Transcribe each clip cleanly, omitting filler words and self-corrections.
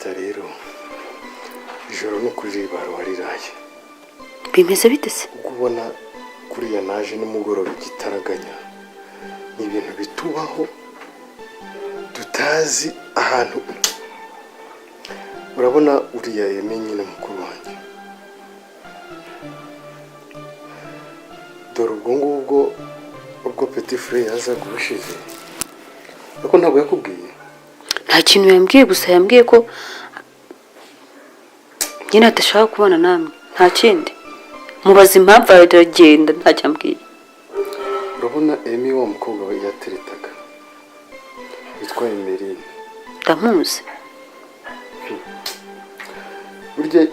sister rero ijoro no kuri ribi wariraye. Bimeze bite se? Ubona kuriya naje nimugoroba igitaraganya ni ibintu bitubaho tutazi ahantu. Urabona uriya yemenye na mukuru wanjye, dore ubwo petit frère yaza gushize ariko ntabwo yakubwiye. Nta kintu yambwiye, gusa yambwiye ko nyine atashaka kubona namwe, nta kindi. Mubaza impamvu aragenda, nta cyambwiye. Urabona Emi wa mukobwa we yateretaga witwa Emeline, ndamuzi. burya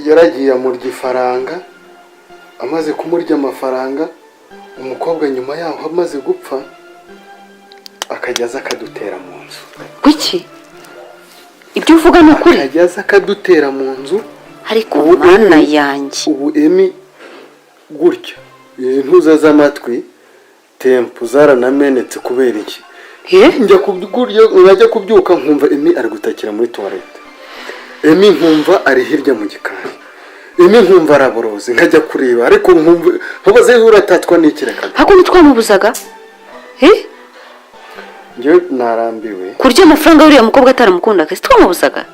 yaragiye amurya ifaranga, amaze kumurya amafaranga umukobwa nyuma yaho amaze gupfa akajyaza akadutera mu nzu. Kuki? Ibyo uvuga ni ukuri? Akajyaza akadutera mu nzu. Ariko mana yanjye, ubu Emi gutya intuza z'amatwi tempo zaranamenetse kubera iki? Njya kubyuka nkumva Emi ari gutakira muri toilette, Emi nkumva ari hirya mu gikari, Emi nkumva araboroze, nkajya kureba ariko nkumva ntubaze uratatwa n'ikireka. Hako nitwamubuzaga? Njye narambiwe kurya amafaranga y'uriya mukobwa ataramukunda kasi twamubuzaga.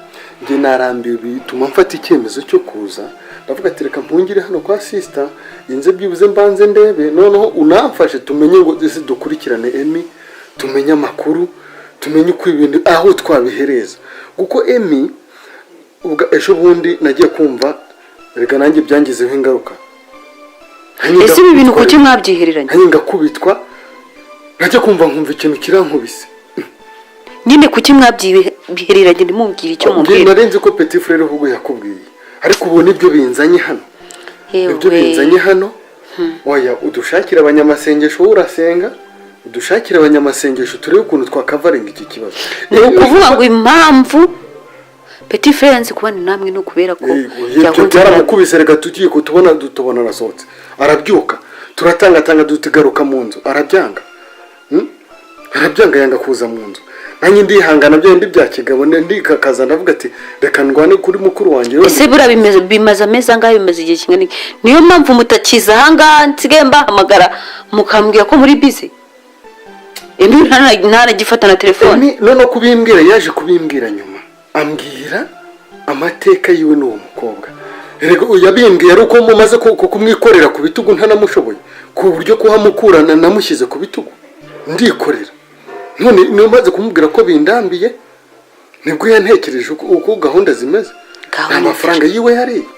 Njye narambiwe bituma mfata icyemezo cyo kuza, ndavuga ati reka mpungire hano kwa sister inze byibuze mbanze ndebe, noneho unamfashe tumenye ngo ese dukurikirane Emi, tumenye amakuru, tumenye uko ibintu aho twabihereza. Kuko Emi ubwa ejo bundi nagiye kumva rega nanjye byangizeho ingaruka. Ese ibi bintu kuki mwabyihereranye? Hanyinga kubitwa najya kumva nkumva ikintu kirankubise. Nyine kuki mwabyihereranye ndimubwira icyo mubwira? Narenze ko petit frère ahubwo yakubwiye, ariko ubu nibyo binzanye hano. Nibyo binzanye hano. Oya udushakira abanyamasengesho urasenga, udushakira abanyamasengesho turebe ukuntu twakavaringa iki kibazo. Ni ukuvuga ngo impamvu petit frère nzi kubana namwe no kubera ko yaramukubise rega tugiye kutubona arasohotse arabyuka, turatanga dutigaruka mu nzu arabyanga. Arabyanga yanga kuza mu nzu. Nanjye ndihangana byo ndi bya kigabo ndikakaza ndavuga ati reka ndwane kuri mukuru wanjye. Ese bura bimaze ameza ngaho, bimaze igihe kingana. Niyo mpamvu mutakiza hanga nsigaye mbahamagara mukambwira ko muri busy. Emi ntaragifata na telefone. None kubimbwira yaje kubimbwira nyuma, ambwira amateka yiwe n'uwo mukobwa. Rego yabimbwiye ari uko mumaze kumwikorera ku bitugu ntanamushoboye, ku buryo kuhamukurana namushyize ku bitugu ndikorera. None niyo maze kumubwira ko bindambiye nibwo yantekereje uko gahunda zimeze. Amafaranga yiwe yari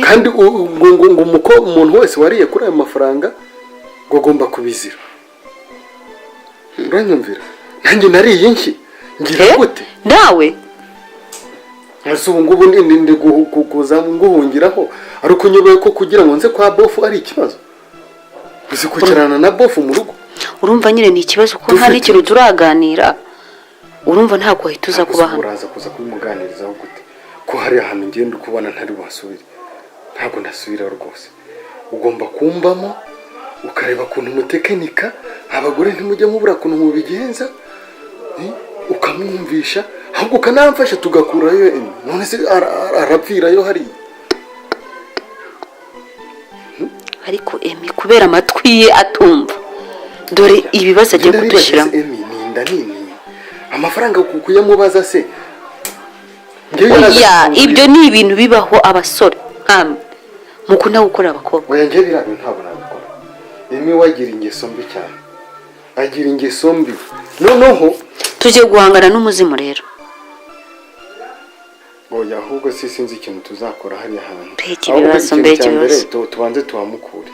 kandi ngo umuntu wese wariye kuri ayo mafaranga ngo agomba kubizira. Uranyumvira? Nanjye nariye inki ngira gute nawe? Ese ubu ngubu ndi kuza nguhungiraho ariko nyoboye ko kugira ngo nze kwa bofu ari ikibazo. Uzi kwicarana na bofu mu rugo? Urumva nyine ni ikibazo ko nta n'ikintu turaganira. Urumva ntabwo ahita uza kuba hano. Uraza kuza kumuganirizaho gute ko hari ahantu ngenda kubona ntari wasubira? Ntabwo ndasubira rwose. Ugomba kumbamo ukareba kuntu umutekinika, abagore ntimujye mubura kuntu mubigenza, ukamwumvisha ahubwo kanamfasha tugakurayo Emi. None se arapfirayo hari. Ariko Emi kubera amatwi ye atumva, dore ibibazo agiye kudushiramo. Emi ninda nini amafaranga kuyamubaza se? Oya, ibyo ni ibintu bibaho abasore nkamwe mukunda gukora abakobwa. Oya nje bira ntabwo nabikora. Emi wagira ingeso mbi cyane, agira ingeso mbi. Noneho tujye guhangana n'umuzimu rero. Oya ahubwo sinzi ikintu tuzakora hari ahantu. Ibibazo mbere tubanze tuhamukure,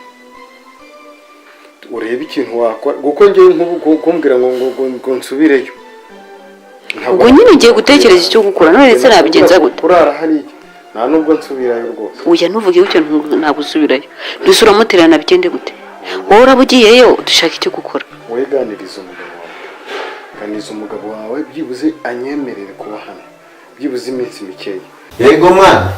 urebe ikintu wakora kuko ngiye kumbwira ngo nsubireyo. Ubwo nyine ngiye gutekereza icyo gukora, none se nabigenza gute? Kurara hari nta nubwo nsubirayo rwose. Uya ntuvuge icyo ntabwo usubirayo. Dusura muterana bigende gute? Wowe urabugiyeyo dushaka icyo gukora. Weganiriza umugabo wawe. Ganiriza umugabo wawe byibuze anyemerere kuba hano. Byibuze iminsi mikeya. Yego mwana.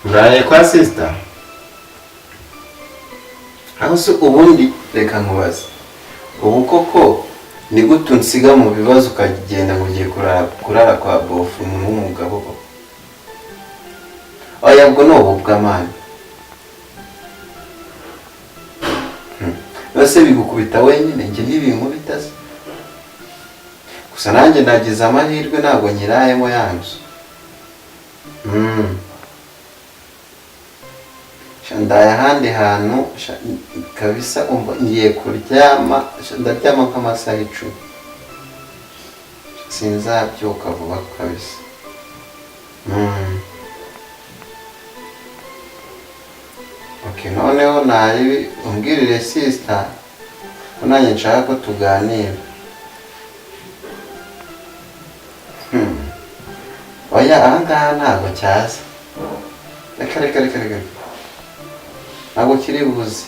Uraye kwa sister? Aho se ubundi reka nkubaze. ubu koko ni gute unsiga mu bibazo ukagenda ngo ugiye kurara kwa bofu umuntu w'umugabo koko? Oya bwo ni ubu bw'amani. Bose bigukubita wenyine njye ntibinkubita se. Gusa nanjye nagize amahirwe ntabwo nyirayemo yanzu. Ndaye ahandi hantu kabisa umva ngiye kuryama ndaryama nk'amasaha 10. Sinzabyuka vuba kabisa. Okay, noneho nari umbwirire sister ko nanjye nshaka ko tuganira. Oya ahangaha ntabwo cyaza. Reka ntabwo kiri buze.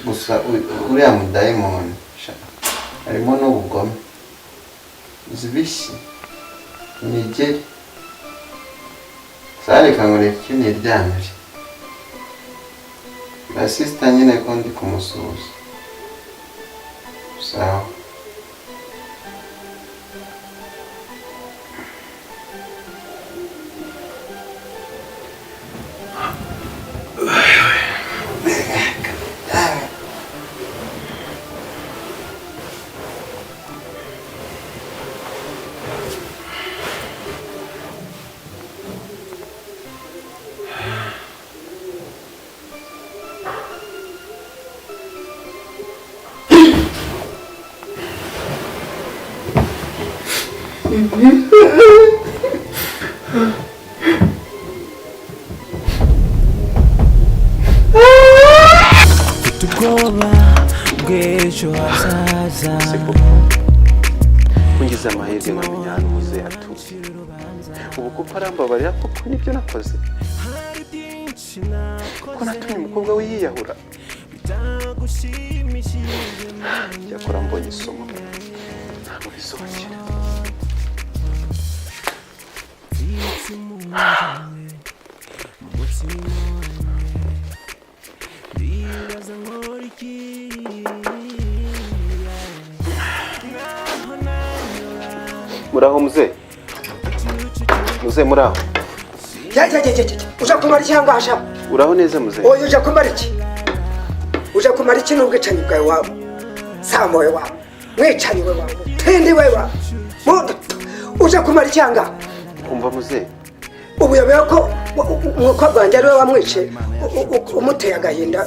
Gusa uriya mudayimoni harimo n'ubugome. Zibishye nigeri sareka ngo reka icyo niryamire. La sister nyine ko ndi kumusuhuza. Sawa. ubwoba bw'ejo hazaza. Kungize amahirwe nkamenya ahantu muzehe atuye. Ubu kuko arambabarira kuko nibyo nakoze. Kuko natumye umukobwa we yiyahura. Yakora mbonye isomo ntabwo bizongera. Muraho muzehe. Muzehe muraho. Uja kumara iki hanga hasha? Uraho neza muzehe. Oya uja kumara iki? Uja kumara iki n'ubwicanyi bwawe wawe? Sambo we wawe. Mwicanyi we wawe. Tendi we wawe. Uja kumara iki hanga? Umva muzehe. Ubu yabaye ko umukobwa wanjye ari we wamwice umuteye agahinda.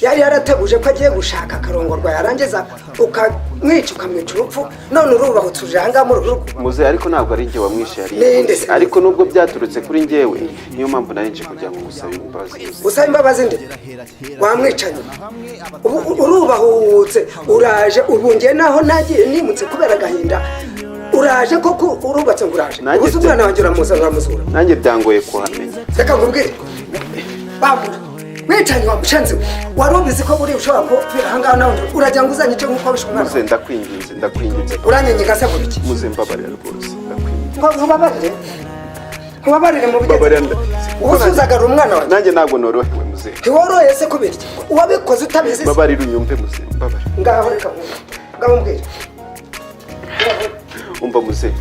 Yari yarateguje ko agiye gushaka akarongorwa yarangiza ukamwica ukamwica urupfu none urubahutse ujanga mu rugo. Muzehe ariko ntabwo ari njye wamwishe yari. Ariko nubwo byaturutse kuri njyewe niyo mpamvu nari nje kujya gusaba imbabazi. Usaba imbabazi nde? Wamwicanye. Urubahutse uraje ubungiye naho nagiye nimutse kubera agahinda. Uraje koko urubatse nguraje. Ubuze umwana wanjye uramuzura. Nanjye byangoye kuhamenya. Reka ngubwire. Bamura. Mwicanyi wa mushanzi warubizi ko buri ushobora ko hanga nawe urajya nguzanyice nkuko bishobora. Muze ndakwinginze. Uranyenyiga se kubiki? Muze mbabarira rwose ndakwinginze. Nkubabarire mu bigende. Usuzagara umwana wawe. Nanjye ntabwo norohewe muze. Ntiworoye se kubirya. Uwabikoze utabizi. Mbabarira unyumve muze mbabarira. Ngaho reka ngambwire. Umva muze.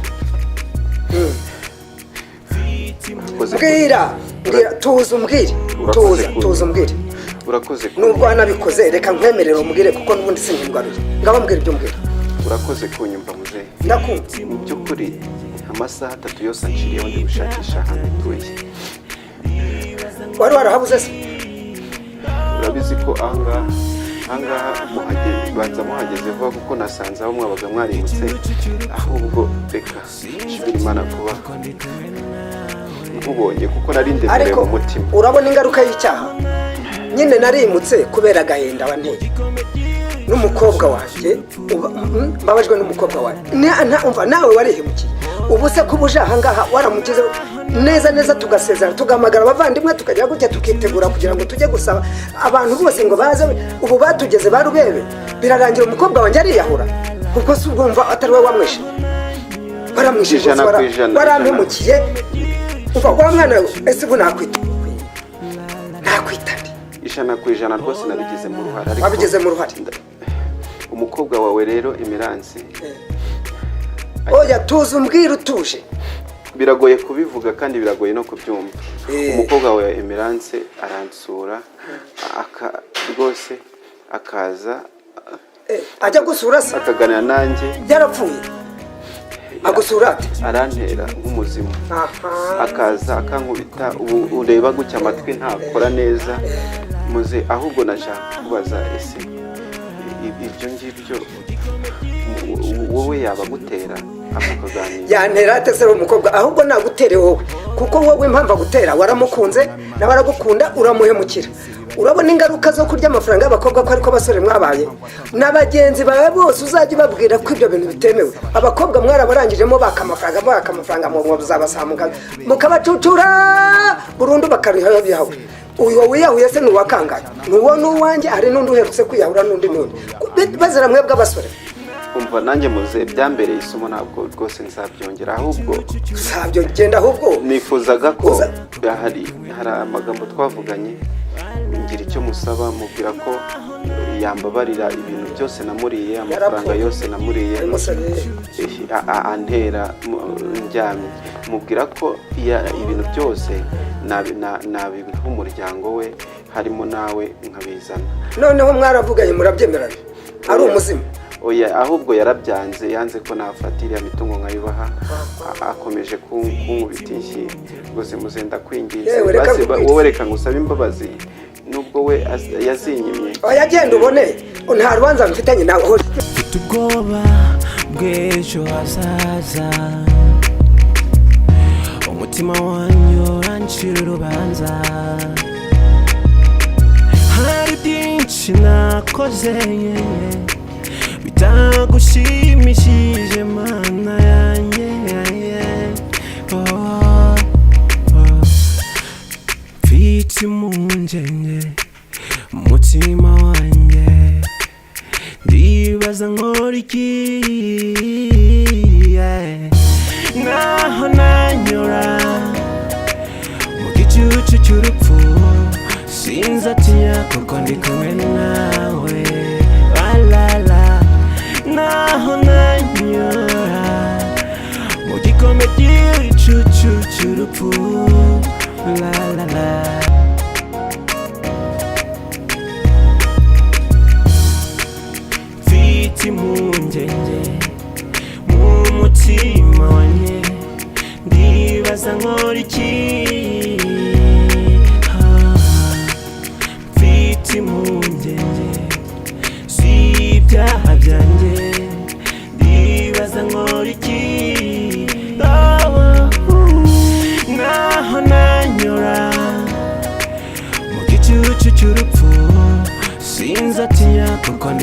Mbwira tuza umbwire. Tuza umbwire. Urakoze. Nubwo anabikoze reka nkwemerere umbwire kuko nubundi sinkindwaruye. Ngabo mbwira ibyo mbwira. Urakoze kunyumva muze. Ndakumva. Mu by'ukuri amasaha 3 yose anciriyeho ndi gushakisha ahantu tuye. Wari warahabuze se? Urabizi ko ahangaha muhageze vuba kuko nasanze aho mwabaga mwarimutse ahubwo reka shimira Imana kuba nkubonye kuko nari ndemere mu mutima. Urabona ingaruka y'icyaha nyine narimutse kubera agahinda wanteye n'umukobwa wanjye mbabajwe n'umukobwa wanjye. Umva nawe warihemukiye ubu se kubuje ahangaha waramugize neza tugasezera tugamagara abavandimwe tukajya gutya tukitegura kugira ngo tujye gusaba abantu bose ngo baze ubu batugeze barubebe birarangira umukobwa wanjye ariyahura kuko se ubwumva atari we wamwishe baramwishe barampemukiye. Umva wa mwana we ese ubu nakwita ijana ku ijana rwose nabigize mu ruhare. Wabigeze mu ruhare? umukobwa wawe rero Emerance oya tuzi umbwira utuje. biragoye kubivuga kandi biragoye no kubyumva. Umukobwa wawe Emerance aransura rwose akaza ajya gusura se akaganira nanjye. yarapfuye agusura ati arantera nk'umuzimu akaza akankubita ubu ureba gutya amatwi ntakora neza muze ahubwo nashaka kubaza ese ibyo ngibyo wowe yaba gutera akaganira yantera atese umukobwa ahubwo nagutere wowe kuko wowe impamvu agutera waramukunze nawe aragukunda uramuhemukira. urabona ingaruka zo kurya amafaranga y'abakobwa ko ariko basore mwabaye n'abagenzi bawe bose uzajya babwira ko ibyo bintu bitemewe. abakobwa mwarabarangijemo bakamafaranga mu buzabasamuka mukabacucura burundu bakariha bihawe. uyu wiyahuye se nuwakangaye nuwo nuwanjye hari n'undi uherutse kwiyahura n'undi bazira mwebwe abasore. umva nanjye muze byambereye isomo ntabwo rwose nzabyongera ahubwo sabyo genda ahubwo nifuzaga ko hari amagambo twavuganye ngira icyo musaba mubwira ko yambabarira ibintu byose namuriye amafaranga yose namuriye antera njyamye mubwira ko ibintu byose nabiha umuryango we harimo nawe nkabizana. noneho mwaravuganye murabyemeranya ari umuzimu. oya ahubwo yarabyanze yanze ko nafatira mitungo nkayibaha akomeje kunkubita inshyi rwose muzenda kwingiza wowe reka ngusaba imbabazi nubwo we yazinyimye. oya genda ubone nta rubanza mfitanye nawe hose. mfite ubwoba bw'ejo hazaza umutima wanjye urancira urubanza hari byinshi nakoze bitagushimishije mana yanjye mfite impungenge umutima wanjye ndibaza nkora iki naho nanyura mu gicucu cy'urupfu sinzatinya kuko ndi kumwe nawe naho nanyura mu gikombe cy'igicucu cy'urupfu mfite impungenge mu mutima wanjye ndibaza nkora iki mfite impungenge ibyaha byanjye ndibaza nkora iki naho nanyura mu gicucu cy'urupfu sinzatinya kuko ndi